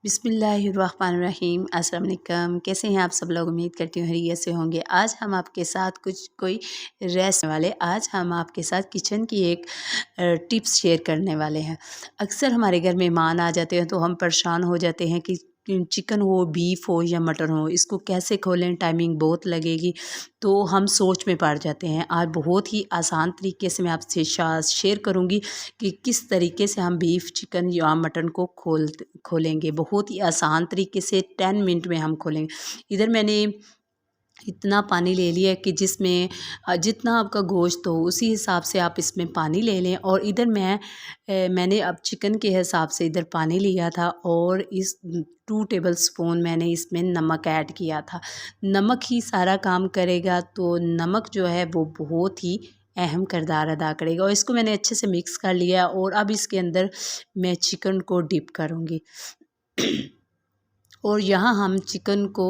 बिस्मिल्लाहिर्रहमानिर्रहीम। अस्सलाम वालेकुम। कैसे हैं आप सब लोग? उम्मीद करती हूँ खैरियत से होंगे। आज हम आपके साथ कोई रेस्ट वाले आज हम आपके साथ किचन की एक टिप्स शेयर करने वाले हैं। अक्सर हमारे घर मेहमान आ जाते हैं तो हम परेशान हो जाते हैं कि चिकन हो, बीफ हो या मटन हो, इसको कैसे खोलें, टाइमिंग बहुत लगेगी, तो हम सोच में पड़ जाते हैं। आज बहुत ही आसान तरीके से मैं आपसे शेयर करूंगी कि किस तरीके से हम बीफ, चिकन या मटन को खोलेंगे। बहुत ही आसान तरीके से 10 मिनट में हम खोलेंगे। इधर मैंने इतना पानी ले लिया कि जिसमें जितना आपका गोश्त हो उसी हिसाब से आप इसमें पानी ले लें। और इधर मैंने अब चिकन के हिसाब से इधर पानी लिया था और इस 2 टेबल स्पून मैंने इसमें नमक ऐड किया था। नमक ही सारा काम करेगा, तो नमक जो है वो बहुत ही अहम किरदार अदा करेगा। और इसको मैंने अच्छे से मिक्स कर लिया और अब इसके अंदर मैं चिकन को डिप करूँगी। और यहाँ हम चिकन को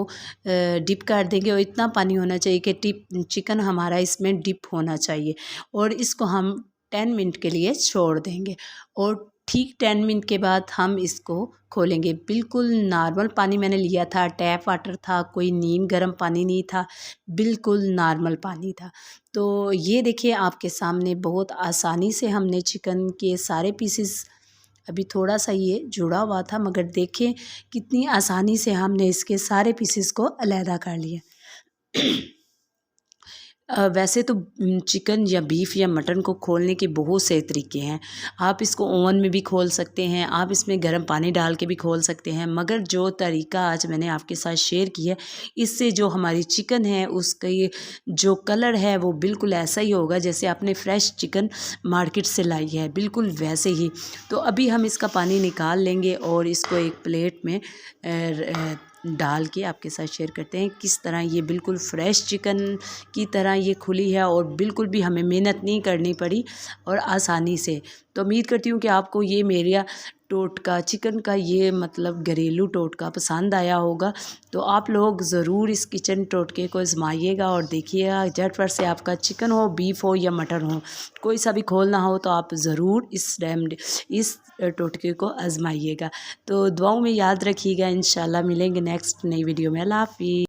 डिप कर देंगे और इतना पानी होना चाहिए कि चिकन हमारा इसमें डिप होना चाहिए। और इसको हम 10 मिनट के लिए छोड़ देंगे और ठीक 10 मिनट के बाद हम इसको खोलेंगे। बिल्कुल नॉर्मल पानी मैंने लिया था, टैप वाटर था, कोई नीम गर्म पानी नहीं था, बिल्कुल नॉर्मल पानी था। तो ये देखिए आपके सामने बहुत आसानी से हमने चिकन के सारे पीसेस, अभी थोड़ा सा ये जुड़ा हुआ था, मगर देखें कितनी आसानी से हमने इसके सारे पीसेस को अलहदा कर लिया। वैसे तो चिकन या बीफ या मटन को खोलने के बहुत से तरीके हैं। आप इसको ओवन में भी खोल सकते हैं, आप इसमें गर्म पानी डाल के भी खोल सकते हैं, मगर जो तरीका आज मैंने आपके साथ शेयर किया, इससे जो हमारी चिकन है उसका जो कलर है वो बिल्कुल ऐसा ही होगा जैसे आपने फ्रेश चिकन मार्केट से लाई है, बिल्कुल वैसे ही। तो अभी हम इसका पानी निकाल लेंगे और इसको एक प्लेट में डाल के आपके साथ शेयर करते हैं किस तरह ये बिल्कुल फ्रेश चिकन की तरह ये खुली है और बिल्कुल भी हमें मेहनत नहीं करनी पड़ी और आसानी से। तो उम्मीद करती हूँ कि आपको ये मेरा टोटका, चिकन का ये मतलब घरेलू टोटका पसंद आया होगा। तो आप लोग ज़रूर इस किचन टोटके को आजमाइएगा और देखिएगा, झटपट से आपका चिकन हो, बीफ हो या मटन हो, कोई सा भी खोलना हो तो आप ज़रूर इस टोटके को आजमाइएगा। तो दुआओं में याद रखिएगा। इंशाल्लाह मिलेंगे नेक्स्ट नई वीडियो में। अल्लाह हाफ़िज़।